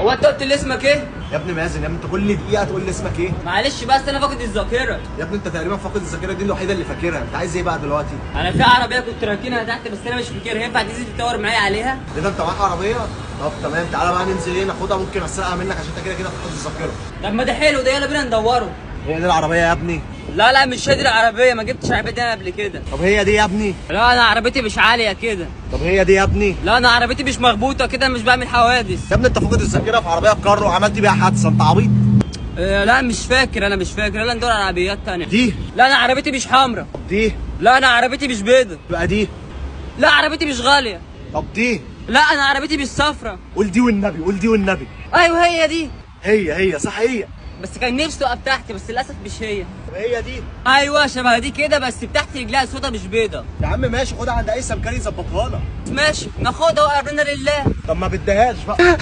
هو انت قلت لي اسمك ايه؟ يا ابني مازن، يا ابني انت كل دقيقه تقول لي اسمك ايه؟ معلش بس انا فاقد الذاكره. يا ابني انت تقريبا فاقد الذاكره، دي الوحيده اللي فاكرها. انت عايز ايه بقى دلوقتي؟ انا في عربيه كنت راكنها تحت بس انا مش فاكرها، ينفع تنزل تدور معايا عليها؟ ايه ده، انت معاك عربيه؟ طب تمام، تعالى بقى ننزل ايه ناخدها، ممكن اسرقها منك عشان انت كده كده فاقد الذاكره. طب ما ده حلو ده، يلا بينا ندوره. هي دي العربيه يا ابني؟ لا مش هي دي العربيه، ما جبتش العربيه دي انا قبل كده. طب هي دي يا ابني؟ لا انا عربيتي مش عاليه كده. طب هي دي يا ابني؟ لا انا عربيتي مش مخبوطه كده، مش بعمل حوادث. يا ابني انت فاقد الذاكره في عربيه بكار وعملت بيها حادثه، انت عبيط؟ لا مش فاكر، انا مش فاكر. يلا ندور على عربيات تانية. دي؟ لا انا عربيتي مش حمرا. طب دي؟ لا انا عربيتي مش بيضة. تبقى دي؟ لا عربيتي مش غاليه. طب دي؟ لا انا عربيتي مش صفرا. قول دي والنبي، قول دي والنبي. ايوه هي دي. هي صح هي. بس كان نفسي اقف تحت بس للاسف مش هي. طب هي دي؟ ايوه شبه دي كده بس تحت رجلها سودا مش بيضة. يا عم ماشي، خدها عند اي سمكري يظبطها لك. ماشي ناخدها وقربنا لله. طب ما بديهاش بقى.